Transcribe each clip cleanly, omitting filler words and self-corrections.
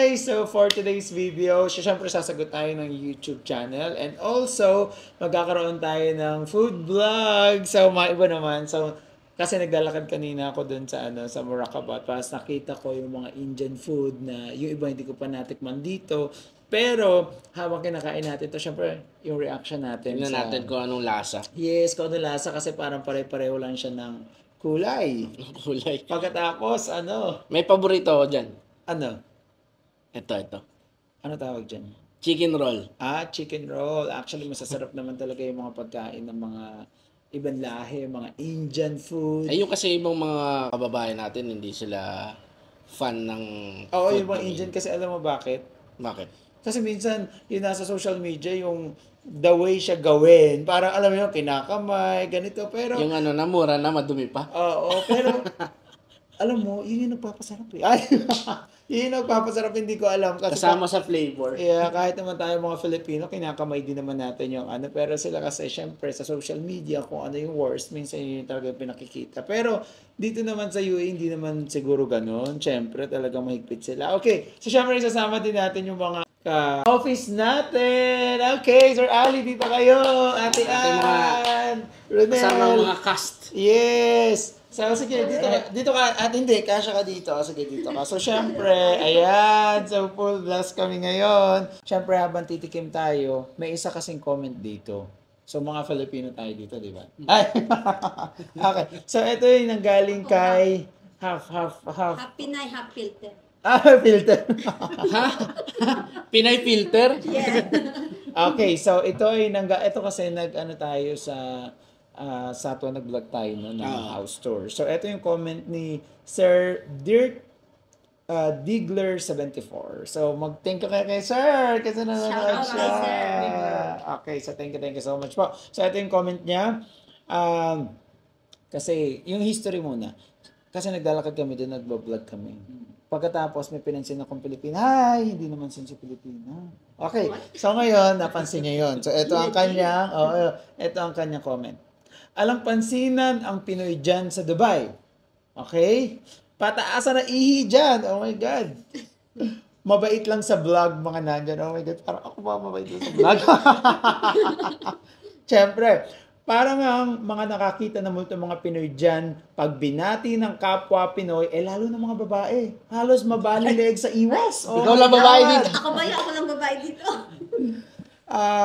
guys! So for today's video, syempre sasagot tayo ng YouTube channel and also magkakaroon tayo ng food vlog. So maiba naman. So kasi naglalakad kanina ako dun sa sa Moracabat. Tapos nakita ko yung mga Indian food na yung iba hindi ko pa natikman dito. Pero habang kinakain natin to, syempre yung reaction natin. Tingnan natin kung anong lasa. Yes, kung anong lasa kasi parang pare-pareho lang siya ng kulay. Kulay. Pagkatapos, May paborito ako dyan. Ano? Ito. Ano tawag dyan? Chicken roll. Chicken roll. Actually, masasarap naman talaga yung mga pagkain ng mga ibang lahi, mga Indian food. Ay, yung kasi ibang mga kababayan natin, hindi sila fan ng Oo, food yung mga namin. Indian kasi alam mo bakit? Bakit? Kasi minsan, yung nasa social media, yung the way siya gawin, parang alam mo yung kinakamay, ganito, pero... Yung mura na, madumi pa. Oo, pero... alam mo, yun yung nagpapasarap eh. Ay, yun yung nagpapasarap, hindi ko alam. Kasi Kasama sa flavor. Yeah, kahit naman tayo mga Filipino, kinakamay din naman natin yung pero sila kasi syempre sa social media kung ano yung worst, minsan yun talaga yung pinakikita. Pero dito naman sa UAE, hindi naman siguro ganun. Syempre talagang mahigpit sila. Okay, so syempre isasama din natin yung mga office natin. Okay, Sir Ali, dito kayo. Ate Ann, Ronel. Kasama mga cast. Yes. So, sige, dito ka, at hindi, kasya ka dito. Sige, dito ka. So, syempre, ayan, so full blast kami ngayon. Syempre, habang titikim tayo, may isa kasing comment dito. So, mga Filipino tayo dito, di ba? Ay! Okay. So, ito yung nanggaling kay half. Half Pinay, half filter. Filter. Ha? Pinay filter? Yeah. Okay, so ito ay ito kasi tayo sa tuwa nag-vlog tayo ng house tour. So, ito yung comment ni Sir Dirk Digler74. So, mag-thank you kay Sir kasi nanonood siya. Okay, so thank you so much po. So, ito yung comment niya. Kasi, yung history muna. Kasi naglalakad kami doon, nag-vlog kami. Pagkatapos, may pinansin akong Pilipina. Hi! Hindi naman sin si Pilipina. Okay, so ngayon, napansin niya yun. So, ito ang kanya comment. Alang pansinan ang Pinoy dyan sa Dubai. Okay? Pataasan na ihi dyan. Oh my God. Mabait lang sa vlog mga nandyan. Oh my God. Parang ako ba mabait lang sa vlog? Siyempre, parang ang mga nakakita na multo mga Pinoy dyan, pag binati ng kapwa Pinoy, lalo na mga babae. Halos mabalilig sa iwas. Oh, ikaw lang babae dito. Ako lang babae dito.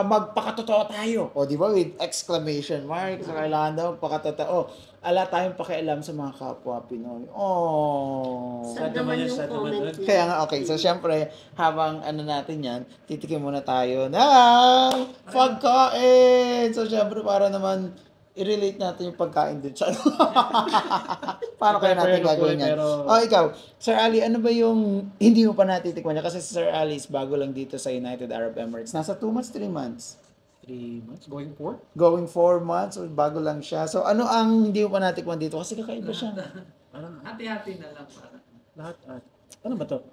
Magpakatotoo tayo. O, di ba? With exclamation mark. So, kailangan daw pakatotoo. Ala tayong pakialam sa mga kapwa Pinoy. Oh. Sad naman yung comment niya. Kaya nga, okay. So, syempre, habang natin yan, titikim muna tayo ng pagkain. So, syempre, para naman i-relate natin yung pagkain din sa paano kaya natin gagawin yan? Oh, ikaw, Sir Ali, ano ba yung hindi mo pa natitikman niya? Kasi Sir Ali is bago lang dito sa United Arab Emirates. Nasa 2 months, 3 months? 3 months? Going 4? Going 4 months, so bago lang siya. So, ano ang hindi mo pa natikman dito? Kasi kakaiba siya. Hati-hati na lang. Lahat. Ano ba to?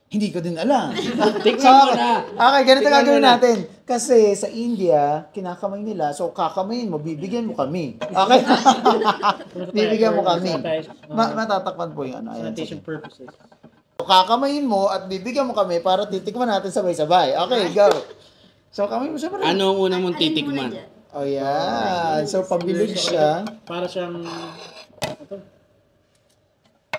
Hindi ko din alam. Tikman mo na. Okay, ganito Tingnan gagawin mo na. natin. Kasi sa India, kinakamay nila. So, kakamayin mo, bibigyan mo kami. Okay? Bibigyan mo kami. Matatakpan po yung Ayan, Sanitation purposes. so, kakamayin mo at bibigyan mo kami para titikman natin sabay-sabay. Okay, go. So, kamay mo siya pa rin. Ano ang una mong Alin titikman? muna dyan? Oh, yan. So, pabilig siya. Para siyang... Ito.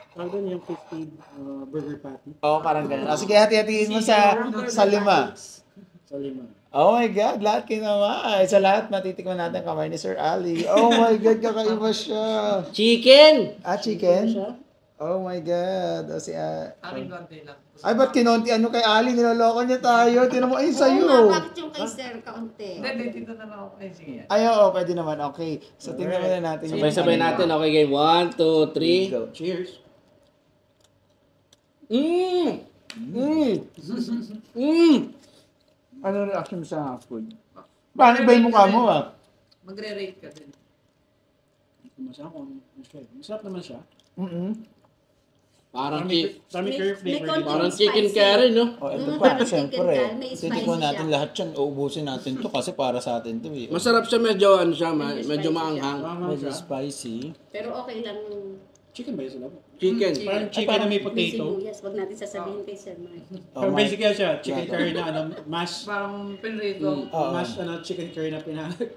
Tawag doon yung 50 burger patty. Oo, parang ganun. Sige, hati-hatiin mo sa 5. Sa 5. Oh my God, lahat kinamay. Sa lahat, matitikman natin kamay ni Sir Ali. Oh my God, kakaiba siya. Chicken! Chicken? Oh my God. O si Aking konti lang. Ay, ba't kinonti? Ano kay Ali? Niloloko niya tayo. Tinan mo, ay, Oo nga, sa'yo. bakit yung kay Sir kaunti? Dito na lang ako. Ay, sige. Ay, oo, pwede naman. Okay. So, tingnan muna natin. Sabay-sabay natin. Okay, game. 1, 2, 3. Go. Cheers. Ano reaction mo sa food? Paano ba yung mukha mo, Magre-rate ka din. Masarap kung masarap naman siya. Parang Dami curry flavor konting dito. Parang chicken spicy. curry, no? Oh, ito Mm, pa, parang siyempre. chicken ka, may spicy Titikman natin siya. lahat yan. Uubusin natin to kasi para sa atin to. Eh. Masarap siya, medyo ano siya, medyo spicy maanghang. Medyo spicy. Pero okay lang. Chicken ba yun sa labo? Chicken. Parang chicken na may May potato. sibuyas. Huwag natin sasabihin kay Sir Mike. Parang basically yan siya, chicken curry na mash, Parang pinrito. mash chicken curry na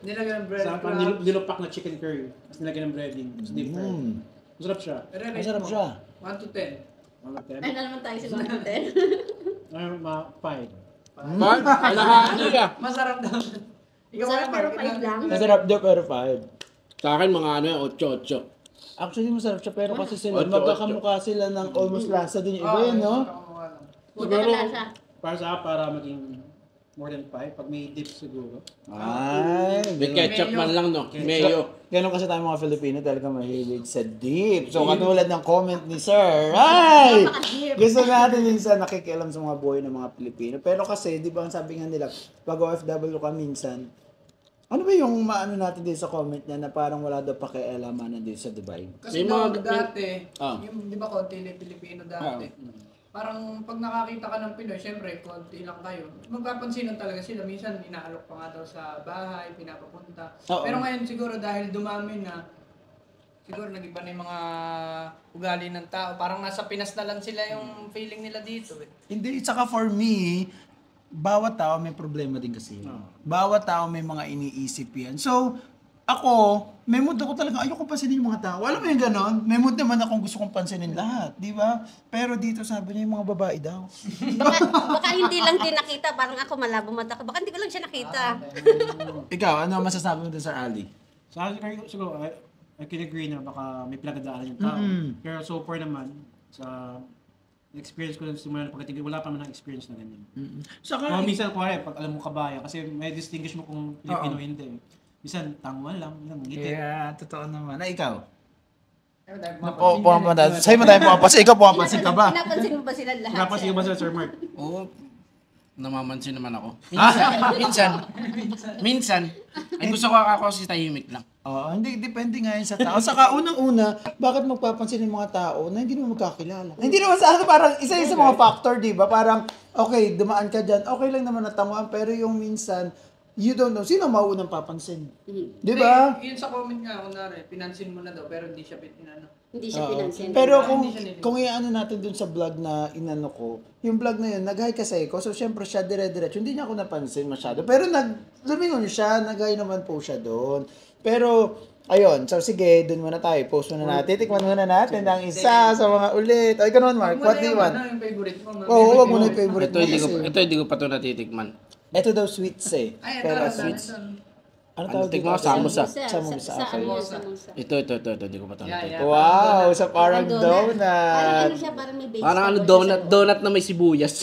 Nilagyan ng bread sa parang crabs. nilupak na chicken curry. Tapos nilagyan ng breading. Tapos deep fried. Masarap siya. Masarap siya. 1 to 10. Mga Ay, na naman tayo sa mga hotel. mga 5. Kalahati ka. Masarap daw. Ikaw Sarap naman, pero kailangan- 5 lang. Masarap daw pero 5. Sa akin, mga ano yan, 8-8. Actually, masarap siya pero kasi sila, Ocho, magkakamukha sila ng almost lasa din yung iba Oo, yun, no? nakakamukha lang. Magkakalasa. Para sa akin, para maging more than 5. Pag may dip siguro. Ay, May ganun. ketchup man lang, no? Mayo. Ganun kasi tayo mga Filipino talaga mahilig sa dip. So, katulad ng comment ni Sir, ay! Napaka-deep. Gusto natin minsan nakikialam sa mga buhay ng mga Pilipino. Pero kasi, di ba ang sabi nga nila, pag OFW ka minsan, ano ba yung maano natin din sa comment niya na parang wala daw pakialamanan din sa Dubai? Kasi May daw mga- dati, Ah. yung di ba konti na Pilipino dati, parang pag nakakita ka ng Pinoy, syempre konti lang kayo, magpapansinan talaga sila. Minsan inaalok pa nga daw sa bahay, pinapapunta. Oo. Pero ngayon siguro dahil dumami na, siguro nag-iba na yung mga ugali ng tao. Parang nasa Pinas na lang sila yung feeling nila dito. Eh. Hindi, saka for me, bawat tao may problema din kasi. Bawat tao may mga iniisip yan. So, ako, may mood ako talaga, ayoko pansinin yung mga tao. Alam mo yung ganon? May mood naman akong gusto kong pansinin lahat, di ba? Pero dito sabi niya yung mga babae daw. Baka hindi lang din nakita. Parang ako malabo mata ko. Baka hindi ko lang siya nakita. Ikaw, ano masasabi mo dun sa Ali? Sa akin, siguro, I can agree na baka may pinagdadaanan yung tao. Pero so far naman, sa experience ko lang simula ng pagkatingin, wala pa man ng experience na ganyan. Saka, Kung minsan, kuwari, pag alam mo kabaya, kasi may distinguish mo kung Pilipino o hindi. Minsan, tanguan lang, minsan, ngiti. yeah, totoo naman. Na ikaw? Ayun, dahil Pumapansin. Sa'yo mo tayo pumapansin. Ikaw pumapansin ka ba? Pinapansin mo ba sila lahat? Napansin ko ba sila, Sir Mark? Oo. Namamansin naman ako. Minsan. Ay gusto ko ako si tahimik lang. Oo, hindi, depende nga yun sa tao. Saka unang-una, bakit magpapansin yung mga tao na hindi naman magkakilala? Hindi naman sa ano, parang isa yun sa mga factor, di ba? Parang, okay, dumaan ka dyan, okay lang naman natanguan, pero yung minsan, you don't know, sino maunang papansin? Di ba? Yun sa comment nga, kunwari, pinansin mo na daw, pero hindi siya pinano. Hindi siya Oo. pinansin. Pero Hindi siya nilip. kung iano natin dun sa vlog na inano ko, yung vlog na yun, nag-hi kasi ako. So, syempre siya dire-diretso. Hindi niya ako napansin masyado. Pero lumingon siya, nag-hi naman po siya doon. Pero, ayun. So, sige, dun muna tayo. Post muna natin. Tikman muna natin ang isa sa mga ulit. O, ikaw naman, Mark. What do you want? Ano yung favorite mo? Oo, wag mo na yung favorite Ito mo hindi ko kasi. pa to natitikman. Ito daw sweets eh. Ay, ito, Pero ito, sweets. ito. Ano Ano, tawag tikman ko, dito? samosa. Samosa, okay. Samosa. Ito, hindi ko pa to Yeah, natitikman. yeah. Wow, sa parang Parang ano donut. siya, parang may base. Parang ano, donut na may sibuyas.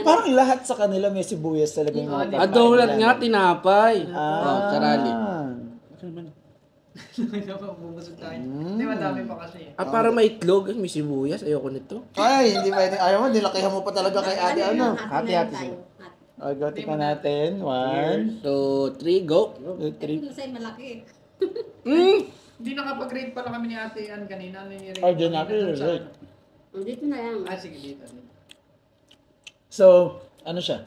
Parang lahat sa kanila may sibuyas talaga yung mga pagkain Donut nila. nga, tinapay. Ah. Sarali. Bubusog tayo. Hindi, madami pa kasi. Para may itlog, may sibuyas. Ayoko nito. Ay, hindi ba? Ayaw mo, nilakihan mo pa talaga kay ate. Ano? Hati-hati. Hati-hati. O, go, tikman natin. 1, 2, 3, go. 2, 3. Ito sa'yo malaki. Hindi nakapag-rate pala kami ni Ate Ann kanina. Ano yung rate? Oh, dyan namin natin, dun sa rate. ano? Dito na yan. Ah, sige, dito. So, ano siya?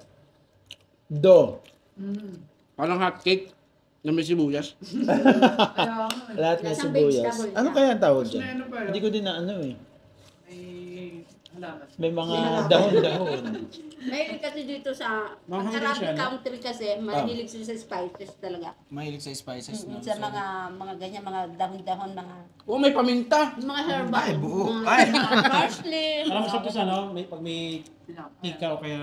Do. Parang hotcake na may sibuyas. Kaya, Lahat may Lasang sibuyas. vegetable Ano siya. kaya ang tawag May dyan? ano pa yun? Hindi ko din na ano eh. may halaman. May mga dahon-dahon. Mahilig kasi dito sa Manghang din Arabic siya, no? country kasi, mahilig sila sa spices talaga. Mahilig sa spices. No? Sa mga ganyan, mga dahon-dahon, mga May paminta. herbal. Ay, buo. Mga Ay. parsley. Alam mo siya to sa ano, pag may tika o kaya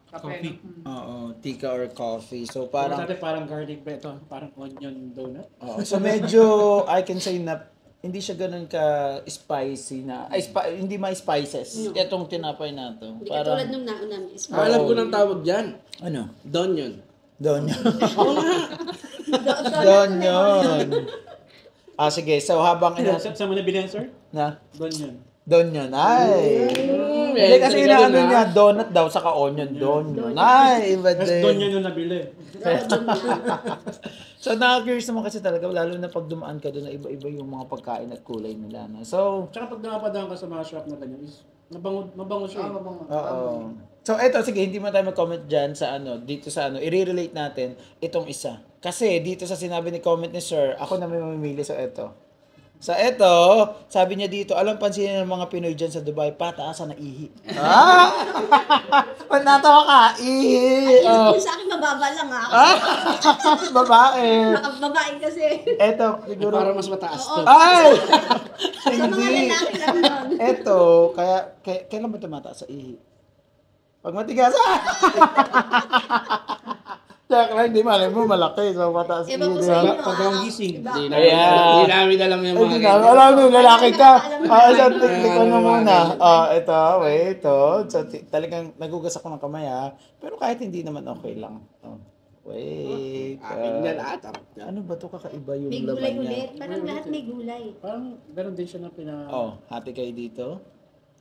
coffee. Oo, tika or coffee. So, Parang, parang, parang garlic bread, ito, parang onion donut. so medyo, I can say na, hindi siya ganun ka spicy na, hindi may spices. Itong tinapay na to. Hindi katulad nung naunang Alam ko ng tawag dyan. Ano? Don yun. Doon yun. Doon yun. Sige. So, habang Saan mo nabili yan, sir? na, Doon yun. doon yun. Ay. Hindi kasi inaano niya, donut daw, saka onion. Doon yun. Ay, iba Tapos doon din. yun yung nabili. So, nakaka-curious naman kasi talaga, lalo na pag dumaan ka doon na iba-iba yung mga pagkain at kulay nila. No? So, Tsaka pag napadaan ka sa mga shop na ganyan, is mabango siya. Ah, mabango. oo. So, eto, sige, hindi mo tayo mag-comment dyan sa ano, dito sa ano, i-relate natin itong isa. Kasi, dito sa sinabi ni comment ni Sir, ako na may mamimili, so eto. So, eto, sabi niya dito, alam pansinin ng mga Pinoy dyan sa Dubai, pataasan na ihi. Ba't natawa ka? Ihi. Yung sa akin mababa lang ha. Babae. Babae kasi. Eto, siguro. Para mas mataas to. Ay! Sa mga Hindi. lalaki lang yun. Eto, kailan ba tumataas sa ihi? Pag matigas, Check lang, di malay mo, malaki. So, mataas Iba ihi. po di sa ba? inyo. Pag ang gising. Iba. Hindi namin alam yung Ay, mga di ganyan. na. Alam mo, lalaki ka. Isa, Alam mo. tikman mo muna. Ito, wait, ito. So, talagang nagugas ako ng kamay, ha. Pero kahit hindi naman, okay lang. Wait. Akin yan ata. Ano ba to kakaiba yung May laman gulay niya? ulit. Parang lahat may gulay. Parang gano'n din siya na Hati kayo dito.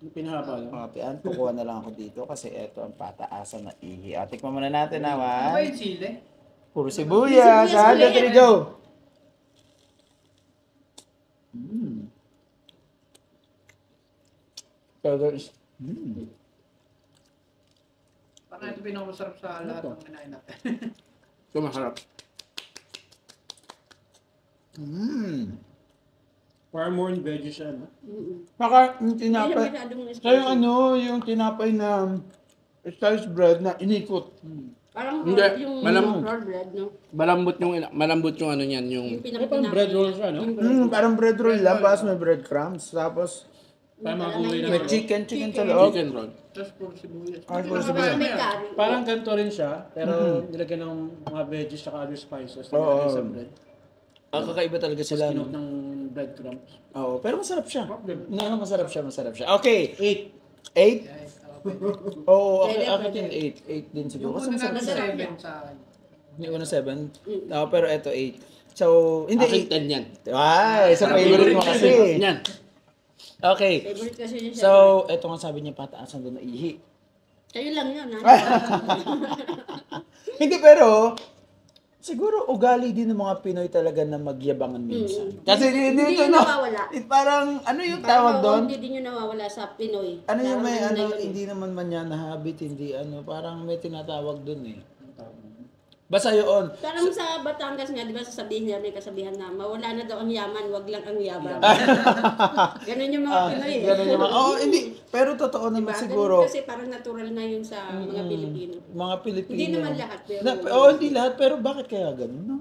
pinahaba lang. Mga pian, kukuha na lang ako dito kasi ito ang pataasan na ihi. Tikman muna natin Ano naman. ba yung sili? Puro sibuyas. Sibuyas ulit. There you go. So there's, Parang ito pinakamasarap sa lahat ng kinain natin. Ito masarap. Parang more in veggies siya, no? Saka yung Hindi na tinapay, masyadong so yung yung tinapay na sliced bread na inikot. Parang Hindi, yung malam- raw bread, no? Malambot yung ano niyan, yung Yung Parang bread roll siya, no? Parang bread roll lang, tapos may breadcrumbs, tapos Parang mga gulay na may chicken sa loob. chicken roll. Tapos puro sibuyas. Ay, puro Parang sibuyas. may curry. Parang ganito rin siya, pero nilagyan ng mga veggies at other spices na nilagay sa bread. Kakaiba talaga sila. Kinot ng breadcrumbs. Oo, pero masarap siya. Masarap siya. Okay, 8. 8? Oo, akin din 8. 8 din siguro. Kasi Una masarap natin siya. 7 sa akin. Yung una 7. Pero eto 8. So, Akin hindi 10 yan. Ay, sa favorite mo kasi. Yan. Okay. Favorite kasi niya siya. So, eto nga sabi niya pataasan doon na ihi. Kayo lang yun, ha? Hindi, pero siguro ugali din ng mga Pinoy talaga na magyabangan minsan. Kasi Hindi dito yun no. nawawala. Parang ano yung Parang tawag doon? Hindi din yun nawawala sa Pinoy. Ano yung may Parang ano, yun eh. hindi naman man yan na habit, hindi ano, parang may tinatawag doon eh. Basta yun. Parang sa Batangas nga, di ba sasabihin nila, may kasabihan na mawala na daw ang yaman, wag lang ang yabang. Ganun yung mga Pinoy eh. Ganun yung mga, hindi. Pero totoo naman Diba? siguro, Ganun kasi parang natural na yun sa mga Pilipino. mga Pilipino. Hindi naman lahat, pero... Hindi lahat, pero bakit kaya ganun, no?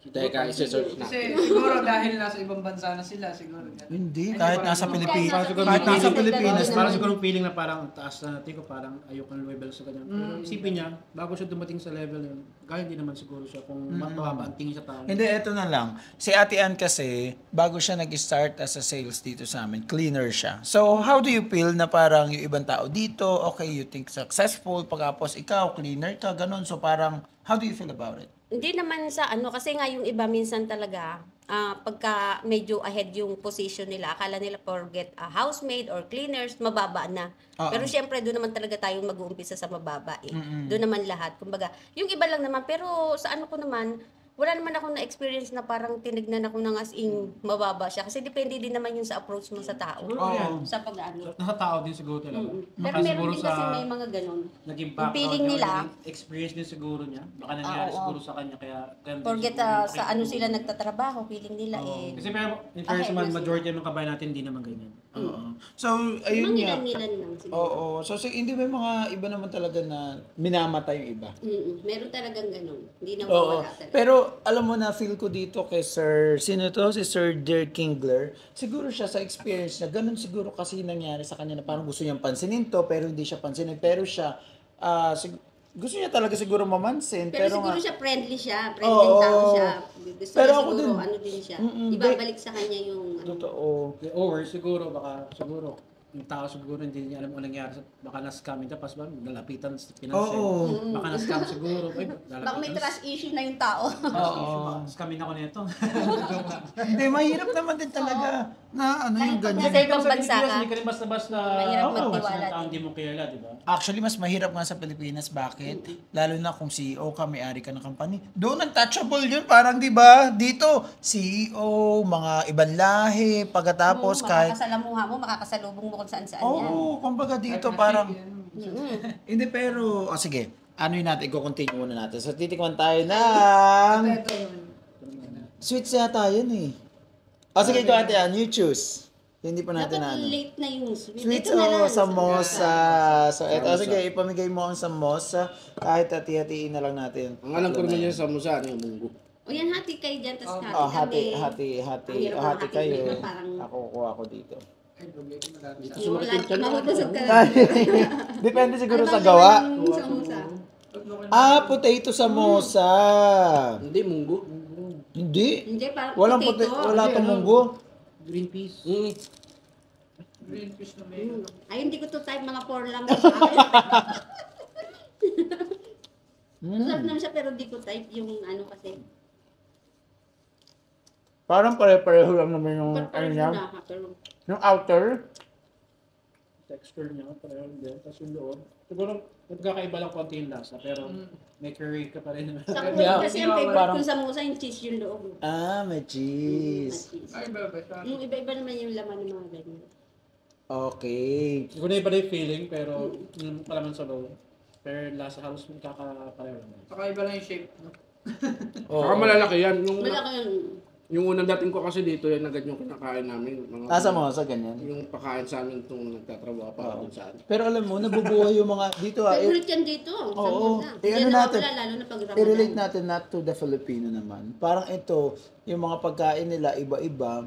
Teka, isa-search na. Kasi siguro dahil nasa ibang bansa na sila, siguro. Hindi, Ay, kahit parang nasa ano, Pilipinas. kahit Kahit nasa Pilipinas. Parang siguro feeling na parang taas na natin ko, parang ayoko ng level sa ganyan. Pero isipin niya, bago siya dumating sa level yun, kaya hindi naman siguro siya kung mababa ang tingin sa tao. Hindi, eto na lang. Si Ate Ann kasi, bago siya nag-start as a sales dito sa amin, cleaner siya. So, how do you feel na parang yung ibang tao dito, okay, you think successful, pagkapos ikaw, cleaner ka, ganun. So, parang, how do you feel about it? Hindi naman sa ano, kasi nga yung iba minsan talaga, pagka medyo ahead yung position nila, akala nila forget housemaid or cleaners, mababa na. Pero syempre, doon naman talaga tayong mag-uumpisa sa mababa eh. Doon naman lahat. Kumbaga, yung iba lang naman, pero sa ano ko naman, wala naman akong na-experience na parang tinignan ako ng as in mababa siya. Kasi depende din naman yun sa approach mo sa tao. Oo. Sa pag-ano. Nasa tao din siguro talaga. Pero Baka meron siguro din kasi sa may mga ganun. naging Yung background feeling niya, nila, naging experience din siguro niya. Baka nangyari Oo. siguro sa kanya, kaya ganun din forget siguro yung sa ano sila nagtatrabaho, feeling nila eh. Kasi pero in fairness Ahead naman, na sila. majority ng kabayan natin hindi naman ganyan. Oo. So, ayun nga. Mangilan-ngilan lang siguro. Oo. So, hindi may mga iba naman talaga na minamatay yung iba. Meron talagang ganun. Hindi na Oo. mawala talaga. Pero alam mo na feel ko dito kay Sir, sino to? Si Sir Dirk Kingler. Siguro siya sa experience niya, ganun siguro kasi nangyari sa kanya na parang gusto niyang pansinin to, pero hindi siya pansinin. Pero siya, gusto niya talaga siguro mamansin. Pero siguro nga, siya, friendly Oo. tao siya. Gusto Pero niya ako siguro, din. ano din siya. Mm-mm. Ibabalik sa kanya yung, ano, totoo. Or siguro, baka siguro, yung tao siguro hindi niya alam kung anong nangyari. Baka na-scam yung tapos ba, lalapitan sa pinansin. Oo. Baka na-scam siguro. Ay, baka may trust issue na yung tao. Oo. Scamin ako nito. Hindi, mahirap naman din talaga na ano yung Kahit ganyan. Sa ibang bansa ka. Hindi ka rin basta-basta Mahirap ng magtiwala tao din. hindi mo kilala, di ba? Actually, mas mahirap nga sa Pilipinas. Bakit? Lalo na kung CEO ka, may-ari ka ng company. Doon, untouchable yun. Parang, di ba? Dito, CEO, mga ibang lahi, pagkatapos kahit... Makakasalamuha mo, makakasalubong mo kung saan-saan yan. Oo, kumbaga dito parang... Hindi, pero... sige. Ano yun natin? I-continue muna natin. So, titikman tayo ng... Ito yun. Sweets yata yun eh. Sige, ikaw ate Ann, you choose. Hindi pa natin Dapat ano. late na yung sweet. Sweets Ito na o lang. samosa. So, eto, Samosa. sige, ipamigay mo ang samosa. Kahit hati-hatiin na lang natin. Ang alam ko naman yan sa musa, ano yung munggo. O yan, hati kayo dyan, tapos Oh, hati hati Ang hirap ng hati kayo. hati, parang- Ako, kuha ako dito. Ay, problema na dati sa... Yung Sumakit ka na. mabubusog ka. Depende siguro Ano sa bang gawa. laman ng samosa? Potato samosa. Hindi, munggo. Hindi. Hindi, parang Walang potato. wala tong munggo. Green peas. Green fish na may... Ay, hindi ko to type, mga 4 lang sa akin. Masarap naman siya, pero hindi ko type yung ano kasi. Parang pare-pareho lang naman yung ano niya. na, pero Yung outer. Texture niya, pareho din. Tapos yung loob. Siguro, nagkakaiba lang konti yung lasa, pero may curry ka pa rin. sa Yeah, kasi ang favorite parang- ko sa samosa, yung cheese yung loob. May cheese. Cheese. Ay, ba? Yung iba-iba naman yung laman ng mga ganyan. Okay. Siguro iba na yung feeling, pero yung palaman sa loob. Pero lasa halos magkakapareho naman. Saka iba lang yung shape. No? Baka malalaki yan. Malaki yung... Yung unang dating ko kasi dito, yan agad yung kinakain namin. Mga, Samosa, ganyan. Yung pakain sa amin itong nagtatrabaho pa Oo. dun saan. Pero alam mo, nabubuhay yung mga dito Favorite yan dito. Oo. Samosa. Eh, ano Yan natin? nawawala, lalo na pag Ramadan. I-relate natin not to the Filipino naman. Parang ito, yung mga pagkain nila iba-iba.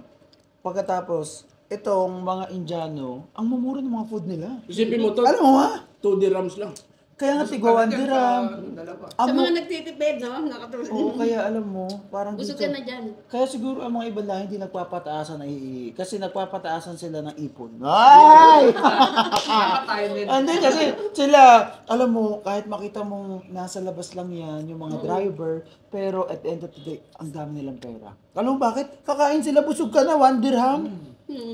Pagkatapos, itong mga Indiano, ang mumura ng mga food nila. Isipin mo to, Alam mo ha? 2 dirhams lang. Kaya nga tigwa 1 dirham. Dalawa. Sa Amo, mga nagtitipid, no? Nakatulad. oo, kaya alam mo, parang Busog dito. ka na dyan. Kaya siguro ang mga ibang lahi hindi nagpapataasan ng kasi nagpapataasan sila ng ipon. Ay! Dapat tayo din. Hindi kasi sila, alam mo, kahit makita mo nasa labas lang yan, yung mga driver, pero at the end of the day, ang dami nilang pera. Alam mo bakit? Kakain sila, busog ka na, 1 dirham.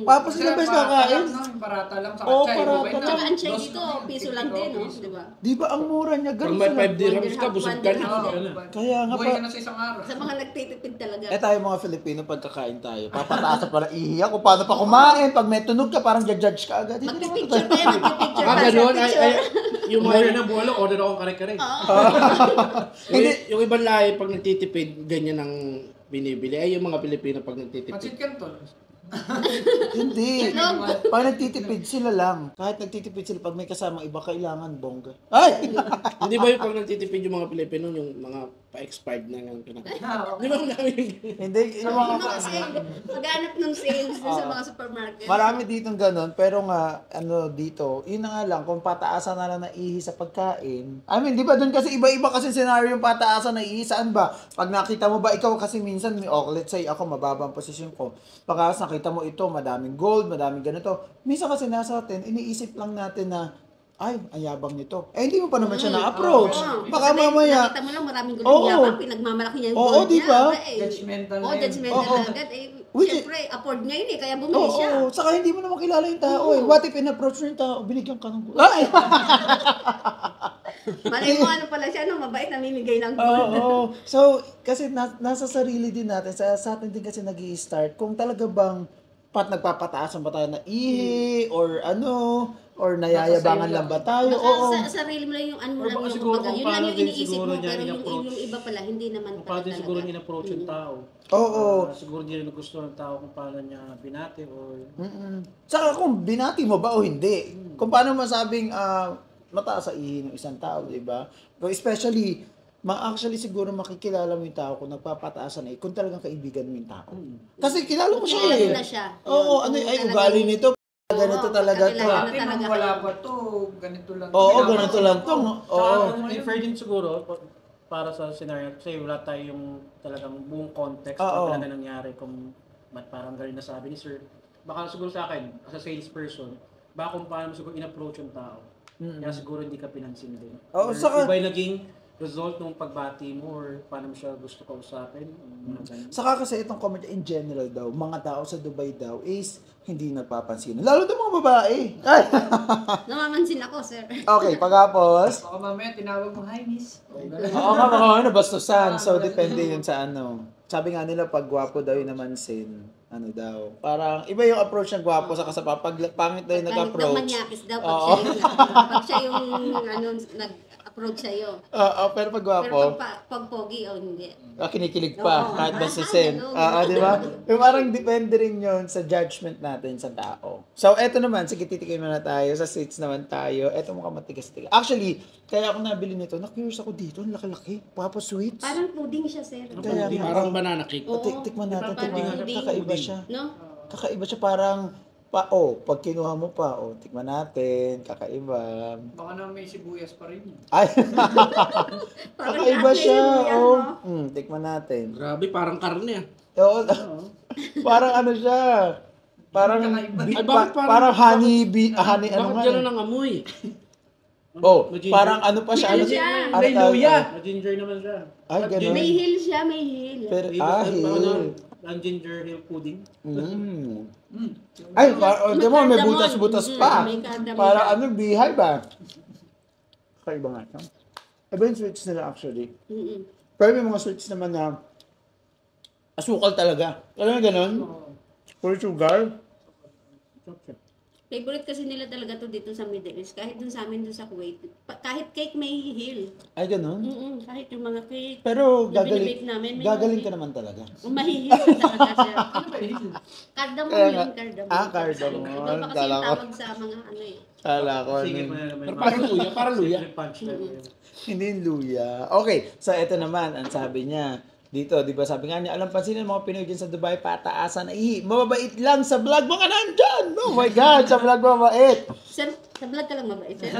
Tapos Kasi ilang beses parata kakain. lang, no? Yung parata lang sa Oo, chai. parata okay na. lang. Tsaka ang chai Dos dito, na yun, piso lang din, no? 50 Di ba? Di ba ang mura niya? Pag Ganun may sila. 5 dirhams ka, busog ka na. Oo, Kaya nga buhay pa- ka na sa isang araw. Sa mga nagtitipid talaga. Tayo mga Filipino, pagkakain tayo, papataasan para ihiya kung paano pa kumain. Pag may tunog ka, parang judge ka agad. Hindi naman Magpipicture kayo, magpipicture Ah, pa sa ganun? Ay, picture. yung Yung mga, order ng buwalo, order ako kare-kare. yung ibang lahi pag nagtitipid, ganyan ang binibili. Ay, yung mga Pilipino pag nagtitipid. Pansit Canton. Hindi. Itlog. Pag nagtitipid sila lang. Kahit nagtitipid sila, pag may kasamang iba, kailangan bongga. Ay! Hindi ba yung pag nagtitipid yung mga Pilipino, yung mga pa-expired na yung kinakain? Di ba namin? Hindi. Yung mga Yung mga sale, maghanap ng sales dun sa mga supermarket. marami ditong ganun, pero nga, ano dito, yun na nga lang, kung pataasan na lang na ihi sa pagkain. I mean, di ba doon kasi iba-iba kasi scenario yung pataasan na ihi, saan ba? Pag nakita mo ba, ikaw kasi minsan, let's say ako, mababa ang posisyon ko. Pagkas nakita mo ito, madaming gold, madaming ganito. Minsan kasi nasa atin, iniisip lang natin na, ay, ang yabang nito. Eh, hindi mo pa naman siya na-approach. Baka mamaya, Nakita mo lang maraming Oo. gulong yabang, pinagmamalaki niya yung Oo, gold di niya. ba? Aba, eh. Judgmental Oo, na yun. judgmental Oo. agad. Eh, Which is- siyempre, afford niya yun eh, kaya bumili oo, siya. saka hindi mo naman kilala yung tao eh. What if in-approach mo yung tao, binigyan ka ng gold? Ay! Malay mo ano pala siya, no? Mabait, namimigay ng Oo. gold. So, kasi nasa sarili din natin, sa atin din kasi nag-i-start, kung talaga bang nagpapataasan ba tayo na ihi, or ano, or nayayabangan lang ba tayo? Baka Oo. sa sarili mo lang yung ano mo Or lang baka yung siguro kumbaga. kung Yun lang paano yung din iniisip siguro mo, niya pero in-approach. yung iba pala, hindi naman Kung pala paano din siguro talaga. in-approach yung tao. Oo. Siguro hindi rin gusto ng tao kung paano niya binati or... Mm-mm. Saka kung binati mo ba o hindi. Kung paano masabing mataas sa ihi ng isang tao, di ba? Pero especially, actually siguro makikilala mo yung tao kung nagpapataasan eh, kung talagang kaibigan mo yung tao. Kasi kilala mo siya Kilala eh. mo na siya. Oo, Yun, ano kung ay talagang- ugali nito, ganito Oo, talaga to. kakilala Dati nung talaga wala kayo. pa to, ganito lang. Oo, ganito lang to. Tsaka, Oo. fair din siguro, para sa scenario, kasi wala tayong talagang buong context Oo. na talaga nangyari kung ba't parang galing na sabi ni Sir. Baka siguro sa akin, as a salesperson, baka kung paano mo siguro in-approach yung tao. Kaya siguro hindi ka pinansin din. Oo, Or saka- iba yung naging result ng pagbati mo or paano mo siya gusto kausapin. Mga ganun. Saka kasi itong comment in general daw, mga tao sa Dubai daw is hindi nagpapansin. Lalo na mga babae. Ay! Namamansin ako, sir. Okay, pagkapos. Baka mamaya tinawag mo, hi miss. Oo nga, mga ano, bastusan. So, depende yun sa ano. Sabi nga nila, pag gwapo daw yung namansin, ano daw. Parang, iba yung approach ng gwapo sa kasapa. Pag pangit daw yung Kahit daw nag-approach. manyakis daw, Oo. pag siya yung ano, approach sa'yo. Oo, pero pag Pero gwapo, pag pogi, hindi. kinikilig pa, Oo. kahit basusin. Oo. Oo, di ba? Pero parang depende rin yun sa judgment natin sa tao. So, eto naman, sige, titikin muna tayo. Sa sweets naman tayo. Eto mukhang matigas-tigas. Actually, kaya ako nabili nito, na-curious ako dito, ang laki-laki. Papa sweets. Parang pudding siya, sir. Kaya nga. Parang banana cake. Oo. Tikman natin, Parang tikman. pudding. Kakaiba siya. No? Kakaiba siya, parang, pag kinuha mo pa, tikman natin, kakaiba. Baka na may sibuyas pa rin. Ay, Parang kakaiba latte siya. yun, yan, Oh. no? Tikman natin. Grabe, parang karne ah. Oo. Parang ano siya. Parang Ay, bakit parang honey bee, honey ano Bakit nga. gano'n ang amoy? Oh, May ginger. parang ano pa siya. May Ano, siya. ano May tawag? luya. Ginger naman siya. Ay, ganun. May heel siya, may heel. Pero, Ang ginger hill pudding. Mm. Ay, di mo, may cardamom. butas-butas pa. May cardamom Para siya. ano, bihay ba? Kakaiba nga siya. Iba yung sweets nila actually. Mm-mm. Pero may mga sweets naman na asukal talaga. Alam mo ganun? Puro sugar. Favorite kasi nila talaga to dito sa Middle East. Kahit dun sa amin dun sa Kuwait. Kahit cake may heel. Ay, ganun. Kahit yung mga cake. Pero na gagaling, binibake namin, may gagaling mga- ka naman talaga. Mahihil talaga siya. Cardamom Kaya yun, nga. cardamom. Cardamom. Iba pa kasi Kala yung ko. tawag sa mga ano eh. Kala ko. Sige ano. pa na naman. Pero parang luya, parang luya. Punch type yun. Hindi yung luya. Okay, so ito naman, ang sabi niya, dito, di ba sabi nga niya, alam pansin ng mga Pinoy dyan sa Dubai, pataasan na mababait lang sa vlog, mga nandyan! Oh my God, sa vlog mabait! Sir, sa vlog ka lang mabait. Sir.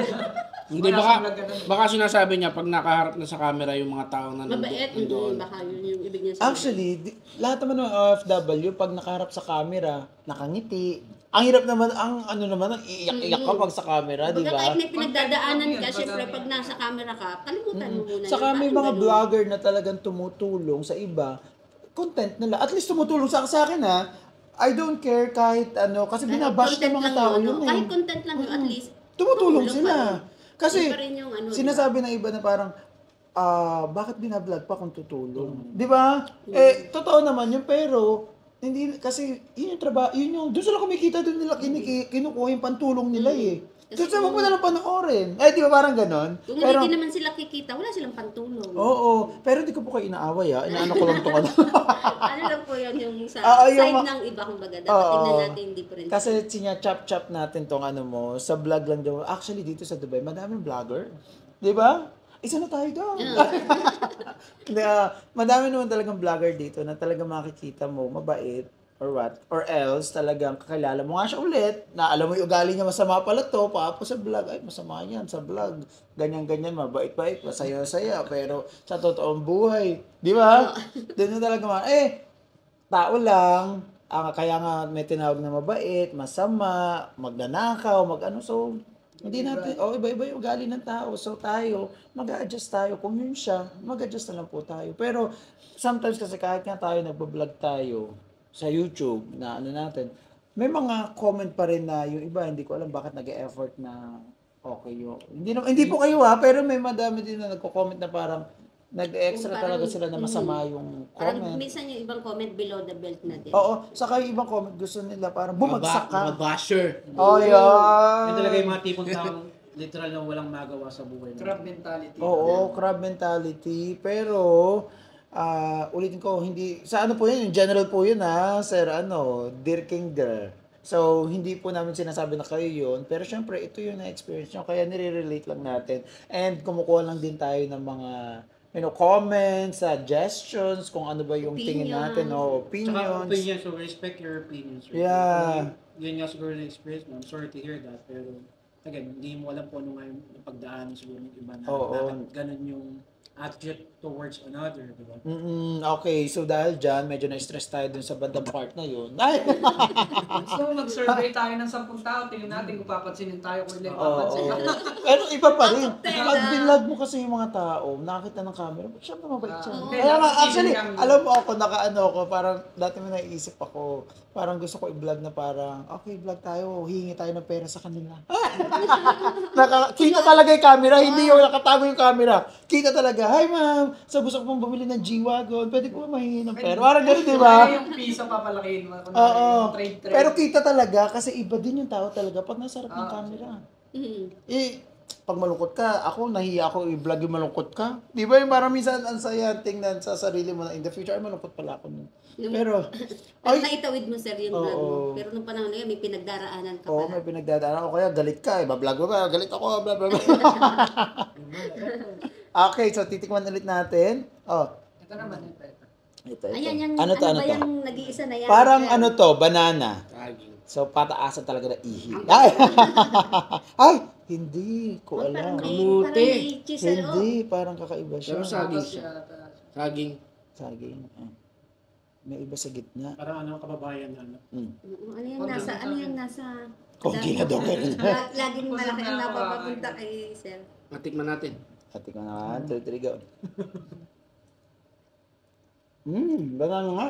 Hindi, baka sinasabi niya pag nakaharap na sa camera yung mga tao na Mabait. nandoon. Baka yun yung ibig niya sabihin. Actually, lahat naman ng OFW, pag nakaharap sa camera, nakangiti. Ang hirap naman, ang iiyak-iyak ka pag sa camera, di Baga ba? kahit may pinagdadaanan ka, syempre pag nasa camera ka, kalimutan mo muna. Saka yun. may Bakit mga ganun? vlogger na talagang tumutulong sa iba, content nila. At least tumutulong sa akin ha. I don't care kahit ano, kasi Kahit binabash ng content mga lang tao yun, yun ano, eh. Kahit content lang yun, at least. Tumutulong pa sila. rin. Kasi Yun pa rin yung ano, sinasabi ng iba na parang, bakit binablog pa kung tutulong? Di ba? Eh, totoo naman yun, pero, hindi, kasi, yun yung trabaho, yun yung, doon sila kumikita, doon nila kinukuha yung pantulong nila eh. Kasi Doon sa mo na lang panoorin. Eh, di ba parang ganon? Kung Pero, hindi naman sila kikita, wala silang pantulong. oo, pero hindi ko po kayo inaaway ha. Inaano ko lang ito. Ano lang po yun yung sa Oo, yung side ng iba, kumbaga. Dapat Oo. tingnan natin yung difference. Kasi chop-chop natin tong ano mo, sa vlog lang daw. Actually, dito sa Dubai, madaming vlogger. Di ba? Isa na tayo doon. Hindi, madami naman talagang vlogger dito na talagang makikita mo, mabait, or what. Or else, talagang kakilala mo nga siya ulit, na alam mo yung ugali niya masama pala to, papo sa vlog, ay masama yan sa vlog. Ganyan-ganyan, mabait-bait, masaya-saya, pero sa totoong buhay, di ba? Doon na talaga tao lang, kaya nga may tinawag na mabait, masama, magnanakaw, mag-ano, so, hindi natin, iba-iba yung ugali ng tao. So tayo, mag-a-adjust tayo. Kung yun siya, mag-adjust na lang po tayo. Pero, sometimes kasi kahit nga tayo nagbablog tayo sa YouTube, na ano natin, may mga comment pa rin na yung iba, hindi ko alam bakit nag-e-effort na okay yun. Hindi po kayo pero may madami din na nagko-comment na parang nag-extra Parang, talaga sila na masama yung Parang comment. minsan yung ibang comment below the belt na din. Oo, saka yung ibang comment gusto nila parang bumagsak ka. Mga basher. Oh, Yan yan. talaga yung mga tipong taong literal na walang magawa sa buhay. Crab mentality. Oo, crab mentality. Pero, ulitin ko, hindi, sa ano po yun, yung general po yun Sir, Dear King Girl. So, hindi po namin sinasabi na kayo yun. Pero syempre, ito yung na-experience nyo. Kaya nire-relate lang natin. And kumukuha lang din tayo ng mga, comments, suggestions, kung ano ba yung tingin natin, Tsaka opinions. opinion, so respect your opinions. Right? Yeah. Yun nga siguro na experience mo. I'm sorry to hear that. Pero, again, hindi mo alam kung ano nga yung pagdaan siguro ng iba na Oo. bakit ganun yung attitude towards another, di ba? Okay, so dahil dyan, medyo na-stress tayo dun sa bandang part na yun. Ay! So, mag-survey tayo ng 10 tao. Tingnan natin kung papansinin tayo kung hindi Oo. papansinin. Pero iba pa rin. Pag binlog mo kasi yung mga tao, nakakita ng camera, syempre mabait siya. Oo. Kaya nga, actually, alam mo ako, nakaano ako, parang dati mo naiisip ako, parang gusto ko i-vlog na parang, okay, vlog tayo, hihingi tayo ng pera sa kanila. Kita talaga yung camera, hindi yung nakatago yung camera. Kita talaga, hi ma'am, sa gusto ko pong bumili ng G-Wagon, pwede ko ba mahingi ng pera? Parang gano'n, di ba? Kaya yung piso papalakihin mo. Oo. Trade. Pero kita talaga, kasi iba din yung tao talaga pag nasa harap ng camera. Mhm. pag malungkot ka, ako, nahiya ako i-vlog yung malungkot ka. Di ba yung parang minsan ang saya tingnan sa sarili mo na in the future, ay malungkot pala ako nun. Pero, Pero naitawid mo, sir, yung vlog mo. Oo. Pero nung panahon na yun, may pinagdaraanan ka oo, pala. may pinagdadaanan ako, kaya galit ka, ibablog mo ba, galit ako, blah, blah, blah. Okay, so titikman ulit natin. Oh, Ito naman, ito. ito. Ayan, yung, Ano to, ano ano ba to? yung nag-iisa na yan? Parang sir? ano to, banana. Saging. So, pataasan talaga na ihi. Ay! Ay! Hindi ko Parang alam. may, Kamuti. parang may cheese sa loob. Hindi, parang kakaiba siya. Pero saging Tapos siya. yata. Saging. Saging. Ah. May iba sa gitna. Parang kababayan na. Ano yung nasa... Konti na daw kayo. Laging malaki ang napapapunta kay sir. Matikman natin. Ate ko naman. 3 go. Banana nga.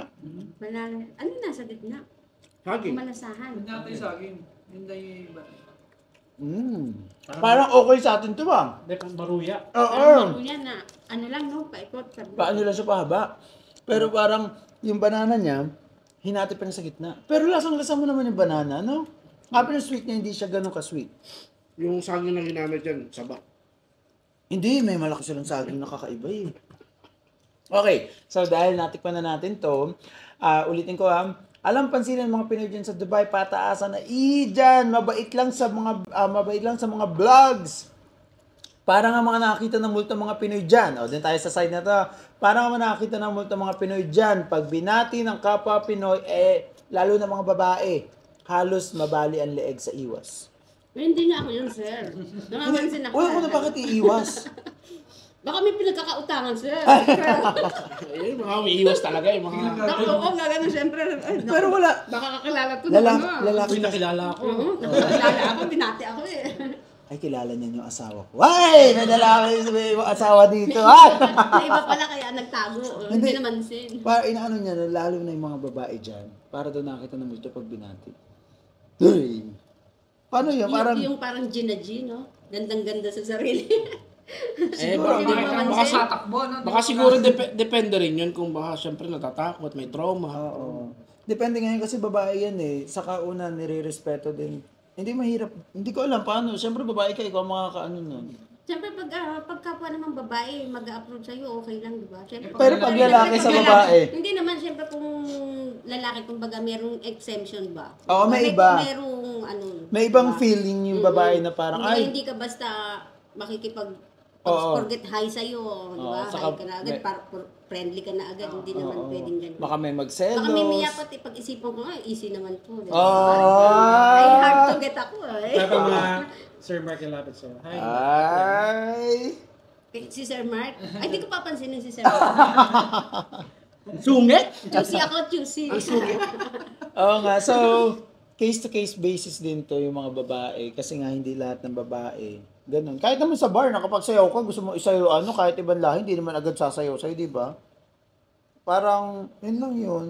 Banana. Ano yung nasa gitna? Saging. Malasahan. Hindi natin yung saging. Hindi yung iba. Parang okay sa atin to ba? Hindi, pang baruya. Parang yan na, ano lang no, paikot. Paano lang siya pahaba? Pero parang yung banana niya, hinati pa niya sa gitna. Pero lasang-lasa mo naman yung banana, no? Kapag yung sweet niya, hindi siya ganun ka-sweet. Yung saging na ginamit dyan, saba. Hindi, may malaki silang saging na kakaiba eh. Okay, so dahil natikpan na natin to, ulitin ko alam pansinin ng mga Pinoy dyan sa Dubai, pataasan na dyan, mabait lang sa mga vlogs. Parang nga mga nakakita ng multo mga Pinoy dyan. O, din tayo sa side na to. Parang nga nakakita ng multo mga Pinoy dyan. Pag binati ng kapwa Pinoy, lalo na mga babae, halos mabali ang leeg sa iwas. Hindi nga ako yun, sir. Namamansin ako. Uy, ako na bakit iiwas? Baka may pinagkakautangan, sir. Eh, mga umiiwas talaga eh. Mga... Oo, gano'n, siyempre. Pero wala. Baka kakilala to. Lalaki. Uy, nakilala ako. Nakilala ako, binati ako eh. Ay, kilala niya yung asawa ko. Ay, may lalaki yung asawa dito. Ay! May iba pala kaya nagtago. Hindi naman sin. Para inaano niya, lalo na yung mga babae dyan, para doon nakita ng multo pag binati. Uy! Paano yun? Parang, Yung parang Gina G, no? Gandang-ganda sa sarili. baka, Hindi mo naman sin. Tatakbo, no? baka siguro depende rin yun kung baka syempre natatakot, may trauma. oo. Depende ngayon kasi babae yan eh. Saka una, nire-respeto din. Hindi mahirap. Hindi ko alam paano. Siyempre babae ka, ikaw makakaano nun. Siyempre, pag kapwa naman babae, mag-a-approve sa'yo, okay lang, di ba? Siyempre, Pero pag lalaki sa babae. Hindi naman, siyempre, kung lalaki, kumbaga, merong exemption ba? Oo, may iba. Merong, ano, May ibang diba? feeling yung babae na parang, Kumbaga, ay, hindi ka basta makikipag Oo. forget hi sa'yo, di ba? Oo, saka Hi ka na agad, friendly ka na agad, hindi naman pwedeng ganun. baka may magselos. Baka may miya pati pag-isipan ko, easy naman to. Di ba? Oh! Ay, hard to get ako eh. Kaya pa mga Sir Mark Lapid sir. Hi. Ay! Si Sir Mark? Ay, di ko papansinin si Sir Mark. Sungit? Choosy ako, choosy. Oo nga, so, case-to-case basis din to yung mga babae. Kasi nga, hindi lahat ng babae. Ganun. Kahit naman sa bar, nakapagsayaw ka, gusto mo isayaw kahit ibang lahi, hindi naman agad sasayaw sa'yo, di ba? Parang, yun lang yun.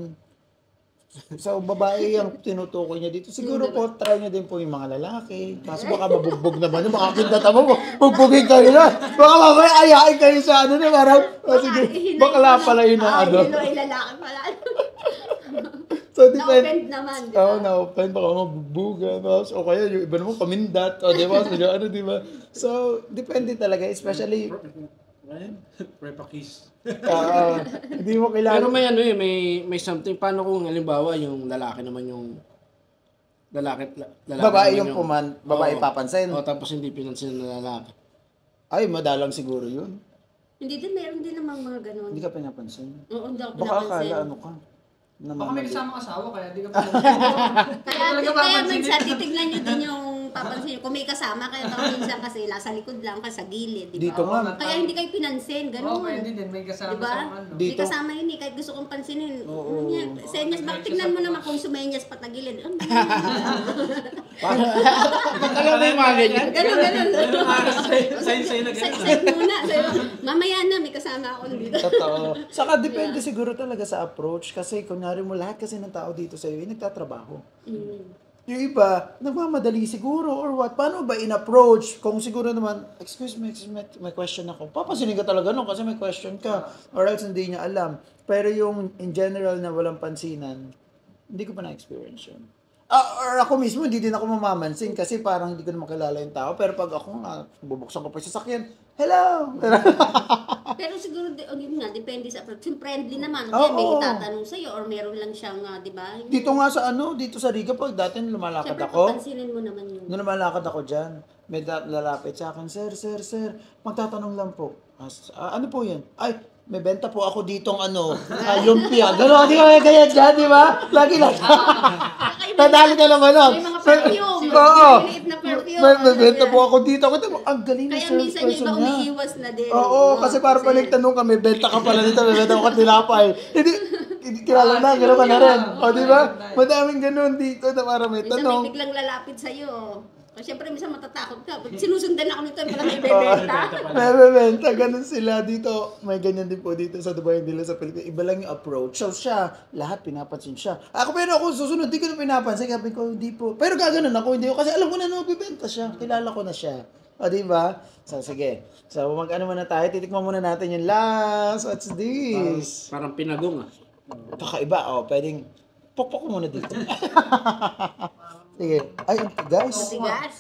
So, babae ang tinutukoy niya dito. Siguro po, try niyo din po yung mga lalaki. Kaso baka mabugbog naman yun. Baka kinta mo, bugbugin kayo na. Baka mamaya ayain kayo sa ano na, parang, sige, bakla pala yun na ano. Ay, lalaki pala. So, depend. Na-offend naman, di Oo, ba? na-offend. Baka mabubuga. O kaya yung iba naman, pamindat. O, di ba? So, ano, di ba? So, depende talaga. Especially, Repa kiss. hindi mo kailangan. Pero may ano eh, may something. Paano kung halimbawa yung lalaki naman yung lalaki Babae naman yung babae Oo. papansin. O tapos hindi pinansin ng lalaki. Ay, madalang siguro yun. Hindi din, meron din namang mga ganun. Hindi ka pinapansin. Oo, hindi ako Baka pinapansin. akala ano ka. Baka may Namamali. kasamang asawa, kaya di ka pa. Kaya minsan titignan nyo din yung papansin nyo. Kung may kasama kayo, minsan kasi nasa likod lang ka sa gilid, di ba? Dito nga. Kaya hindi kayo pinansin, Oo, ganun. pwede din. May kasama Diba? sa ano. May Dito. kasama yun eh, kahit gusto kong pansinin. Oo. Senyas, bakit tignan mo naman kung sumenyas patagilid? Ano? Talaga may mga ganyan. Ganun. Sign na ganun. Side muna. Mamaya na, may kasama ako dito. Totoo. Saka depende siguro talaga sa approach. Kasi kunyari mo, lahat kasi ng tao dito sa'yo, yung nagtatrabaho. Yung iba, nagmamadali siguro or what. Paano ba in-approach? Kung siguro naman, excuse me, may question ako. Papasinin ka talaga no kasi may question ka. Or else hindi niya alam. Pero yung in general na walang pansinan, hindi ko pa na-experience yun. Or ako mismo, hindi din ako mamamansin kasi parang hindi ko na makilala yung tao. Pero pag ako nga, bubuksan ko pa yung sasakyan, hello! Pero siguro, yun nga, depende sa approach. Yung friendly naman, Oo. kaya may itatanong sa'yo or meron lang siyang, di ba? Dito nga sa dito sa Riga, pag dati lumalakad Siyempre, ako, papansinin mo naman yun. nung lumalakad ako dyan, may lalapit sa akin, sir, magtatanong lang po. Ano po yan? Ay, may benta po ako ditong lumpia. Gano'n, di ba may ganyan dyan, di ba? Lagi. Nadali ka naman nun. May mga perfume. Oo. Maliit na perfume. May benta po ako dito. Ang galing na Kaya sales minsan yung person iba niya. umiiwas na din. Oo, kasi parang balik tanong ka, may benta ka pala dito, may benta ka tinapay. Hindi kilala na, gano'n ka na rin. O, di ba? Madaming gano'n dito na parang may Minsan tanong. may biglang lalapit sa'yo. O siyempre, minsan matatakot ka. Pag sinusundan ako nito, parang may bebenta. May bebenta, ganun sila dito. May ganyan din po dito sa Dubai, hindi lang sa Pilipinas. Iba lang yung approach. So siya, lahat pinapansin siya. Pero ako susunod, di ko na pinapansin. Sabi ko, hindi po. Pero gaganon ako, hindi ko. Kasi alam ko na nagbibenta siya. Kilala ko na siya. O, di ba? So, sige. So, muna tayo. Titikman muna natin yung last. What's this? Parang pinagong Kakaiba. O, pwedeng pokpok ko muna dito. Sige. Ay, guys. Matigas.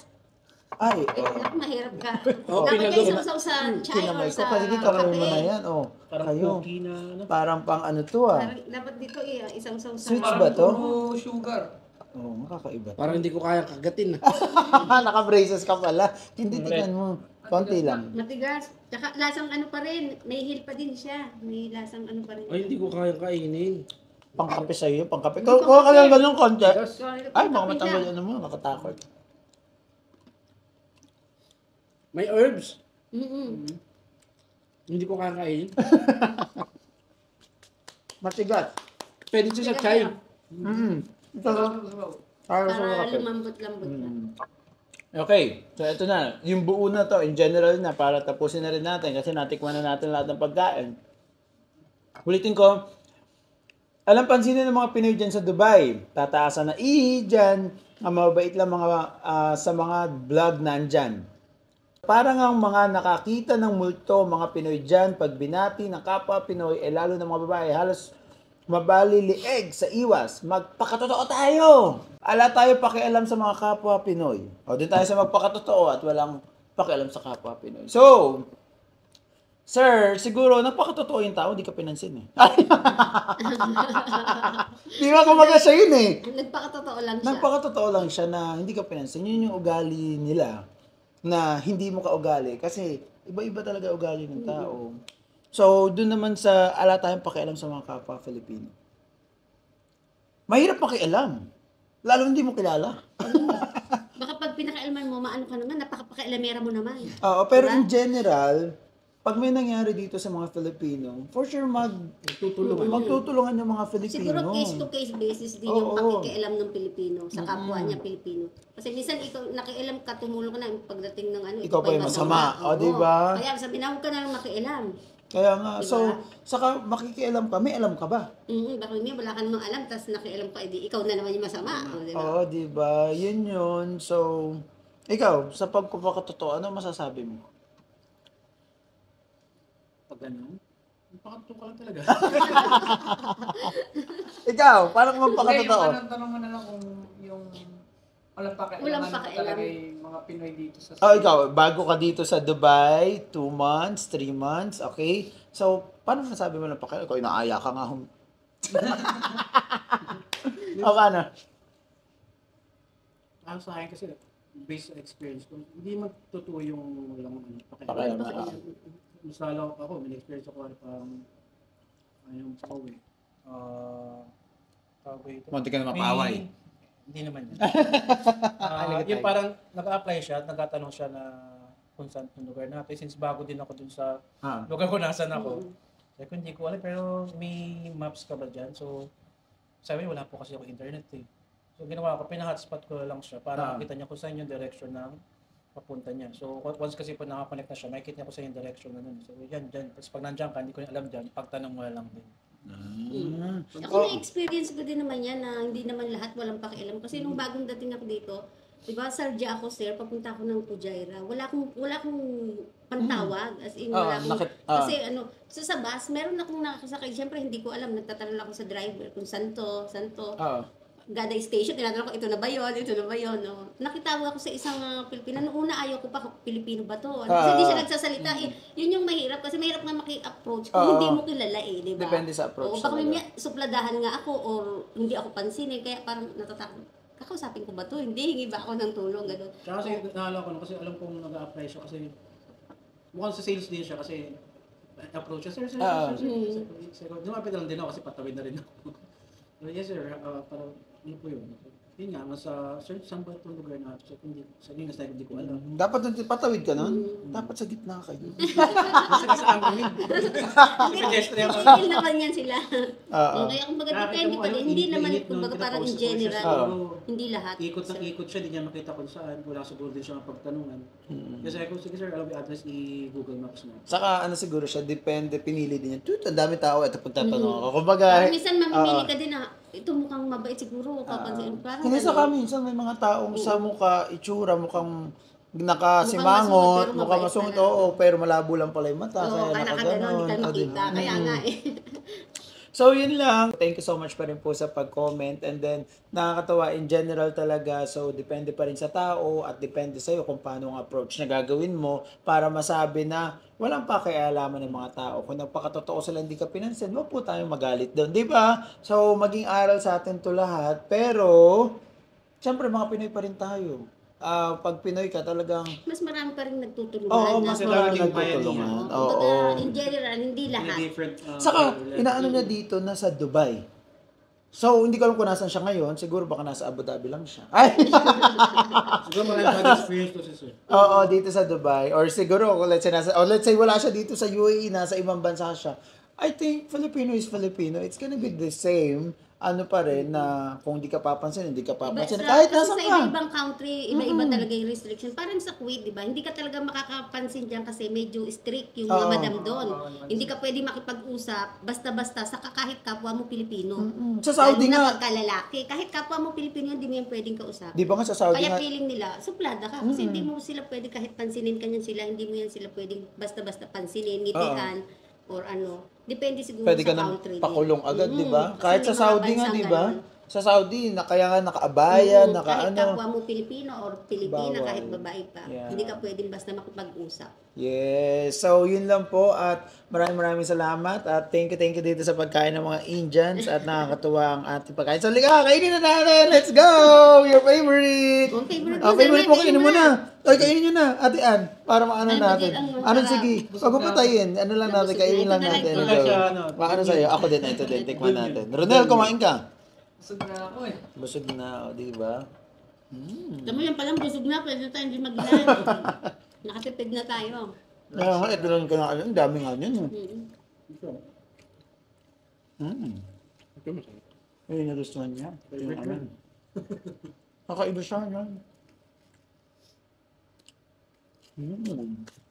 Ay, Ay, naku, mahirap ka. Oh, Dapat pinagod. kayo sausaw sa chai or kinamay ko. sa Kasi di kamay mo na kape. yan. O, Parang kayo. cookie na, Parang pang ano to Parang dapat dito isausaw sa... Sweets ba to? Puro sugar. Oo, makakaiba. Parang hindi ko kaya kagatin. Naka-braces ka pala. Hindi, tingnan mo. Konti lang. Matigas. Tsaka lasang ano pa rin. May heal pa din siya. May lasang ano pa rin. Ay, hindi ko kaya kainin. Pangkape sa'yo, pangkape. Kuha ka lang ganun konti. Sorry, Ay, baka kape matanggal siya. ano mo, nakatakot. May herbs. Mm-mm. Hindi ko kaya kainin. Matigas. Pwede siya sa chai. Ito lang. Para sa Para kape. lumambot-lambot na. Okay, so ito na. Yung buo na to, in general na, para tapusin na rin natin kasi natikman na natin lahat ng pagkain. Ulitin ko, pansinin ng mga Pinoy dyan sa Dubai. Tataasan na dyan. Ang mabait lang sa mga vlog nandyan. Parang ang mga nakakita ng multo, mga Pinoy dyan, pag binati ng kapwa Pinoy, lalo ng mga babae, halos mabalilieg sa iwas. Magpakatotoo tayo! Ala tayo pakialam sa mga kapwa Pinoy. O, din tayo sa magpakatotoo at walang pakialam sa kapwa Pinoy. So, sir, siguro napakatotoo yung tao, hindi ka pinansin eh. Di ba kumaga siya yun eh? Nagpakatotoo lang siya. Nagpakatotoo lang siya na hindi ka pinansin. Yun yung ugali nila na hindi mo ka ugali. Kasi iba-iba talaga ugali ng tao. So, dun naman sa ala tayong pakialam sa mga kapwa Filipino. Mahirap pakialam. Lalo hindi mo kilala. Baka pag pinakailaman mo, maano ka naman, napakapakialamera mo naman. Oo, pero in general, pag may nangyari dito sa mga Filipino, for sure magtutulungan yung mga Filipino. Siguro case-to-case basis din yung pakikialam ng Pilipino sa kapwa niya Pilipino. Kasi minsan ikaw nakialam ka, tumulong ka na pagdating ng ano, Ikaw pa yung masama. O, Oo. diba? Kaya sabi na, huwag ka na lang makialam. Kaya nga, Diba? so, saka makikialam ka, may alam ka ba? Baka may wala ka namang alam, tapos nakialam ka, edi ikaw na naman yung masama. O, diba? Oo, diba? Yun yun. So, ikaw, sa pagpapakatotoo, ano masasabi mo? Pag ano, pakatotoo ka lang talaga. Ikaw, parang Okay, yung magpakatotoo. tanong mo na lang kung yung walang Walang pakialaman pakialam. talaga yung mga Pinoy dito sa Ikaw, bago ka dito sa Dubai, 2 months, 3 months, okay? So, paano masabi mo ng pakialam? Ikaw, inaaya ka nga. O, paano? Ako sa akin kasi, based sa experience ko, hindi magtotoo yung walang Pakialam. Mas lalo ako, may experience ako parang yung pauwi. Tawag ito. Munti ka na mapaaway. Hindi naman yun. Yung parang nag-a-apply siya at nagtatanong siya na kung saan yung lugar natin. Since bago din ako dun sa lugar ko nasan ako. Sabi ko, hindi ko alam, pero may maps ka ba dyan? So, sabi wala po kasi ako internet eh. So, ginawa ko, pina-hotspot ko lang siya para makita niya kung saan yung direction ng papunta niya. So, once kasi po nakakonect na siya, makikita niya kung saan yung direction na nun. So, yan, dyan. Tapos pag nandiyan ka, hindi ko alam dyan, pagtanong mo na lang din. Ako na-experience ko din naman yan na hindi naman lahat walang pakialam. Kasi nung bagong dating ako dito, di ba, Sarja ako, sir, papunta ako ng Pujaira. Wala akong pantawag. As in, wala akong, kasi sa bus, meron akong nakasakay. Siyempre, hindi ko alam, nagtatanong ako sa driver kung santo. Gada Station, tinatanong ko, ito na ba yun? Ito na ba yun? No? Nakitawag ako sa isang Pilipino. Noong una, ayaw ko pa, Pilipino ba to? Kasi hindi siya nagsasalita. Yun yung mahirap. Kasi mahirap nga maki-approach kung hindi mo kilala di ba? Depende sa approach. O baka may supladahan nga ako or hindi ako pansinin. Kaya parang natatakot. Kakausapin ko ba to? Hindi, hingi ba ako ng tulong? Ganun. Tsaka kasi naalala ko, kasi alam kong nag-a-apply siya kasi mukhang sa sales din siya kasi approach siya, sir. Lumapit lang din ako kasi patawid na rin ako. Yes sir, parang ano po yun? Yun nga, nasa sir, saan ba itong lugar na ito? Sa inyo, nasa hindi ko alam. Dapat patawid ka nun? Dapat sa gitna kayo. Saan kami? Pedestrian ako. Skill naman yan sila. Kaya kumbaga depende pa din. Hindi naman, kumbaga parang in general. Hindi lahat. Ikot ng ikot siya, di niya makita kung saan. Wala siguro din siya mapagtanungan. Kasi ako, sige sir, alam mo yung address i-Google Maps mo. Saka ano siguro siya, depende, pinili din yan. Ang dami tao, ito pagtatanong ako. Kumbaga, minsan mamimili ka din ito mukhang mabait siguro, papansin. Parang hindi sa kami, minsan may mga taong sa mukha, itsura, mukhang nakasimangot, mukhang masungit, oo, pero malabo lang pala yung mata. Oo, kaya nakaganon, hindi ka makita. Kaya nga So, yun lang. Thank you so much pa rin po sa pag-comment. And then, nakakatawa in general talaga. So, depende pa rin sa tao at depende sa'yo kung paano ang approach na gagawin mo para masabi na walang pakialaman ng mga tao. Kung nagpakatotoo sila hindi ka pinansin, wag po tayong magalit doon. Di ba? So, maging aral sa atin to lahat. Pero, syempre, mga Pinoy pa rin tayo. Pag Pinoy ka talagang mas marami pa rin nagtutulungan. Oo, mas marami nagtutulungan. Oo. In general, hindi lahat. Saka, inaano niya dito, nasa Dubai. So, hindi ko alam kung nasan siya ngayon. Siguro baka nasa Abu Dhabi lang siya. Ay! Siguro marami experience to sir. Oo, dito sa Dubai. Or siguro, let's say wala siya dito sa UAE, nasa ibang bansa siya. I think Filipino is Filipino. It's gonna be the same. Ano pa rin na kung hindi ka papansin, hindi ka papansin. Kahit nasa kasi ka. sa ibang country, iba-iba talaga yung restriction. Parang sa Kuwait, di ba? Hindi ka talaga makakapansin diyan kasi medyo strict yung mga madam doon. Hindi ka pwede makipag-usap basta-basta sa kahit kapwa mo Pilipino. Sa Saudi Lalo na nga. pagkalalaki. Kahit kapwa mo Pilipino, hindi mo yan pwedeng kausap. Di ba nga sa Saudi Kaya nga? feeling nila, suplada ka. Kasi hindi mo sila pwede kahit pansinin ka niyan sila, hindi mo yan sila pwedeng basta-basta pansinin, ngitihan, or ano. Depende siguro Pwede ka sa nang country. pakulong agad, di ba? Kasi Kahit may sa mga Saudi nga, bansang di ba? ganun. Sa Saudi, kaya nga nakaabaya, Kahit ano. kapwa mo Pilipino or Pilipina, Bawal. kahit babae pa. Yeah. Hindi ka pwedeng basta makipag-usap. Yes. So, yun lang po. At maraming salamat. At thank you dito sa pagkain ng mga Indians. At nakakatuwa ang ating pagkain. So, liga, kainin na natin. Let's go! Your favorite! Ang favorite Ang favorite mo, kainin mo na. na. Oy, kainin nyo na. Ate Ann, para maano Ay, natin. ang Ano, sarap. sige. Pag patayin, ano lang natin, Nabusog kainin na. lang Ito na natin. lang. Ito na siya, ano. Paano sa'yo? Ako din, ito din. Tikman natin. Ronel, kumain ka. Busog na ako eh. Busog na, di ba? Alam mo yan palang busog na, pwede na tayo hindi mag-ilan. Nakatipid na tayo. Ito lang ka na. Ang dami nga yun. Ay, nagustuhan niya. Yung ano. Kakaiba siya, yan.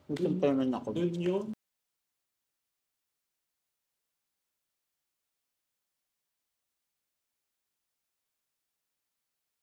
Gusto pa naman ako. Yun yun.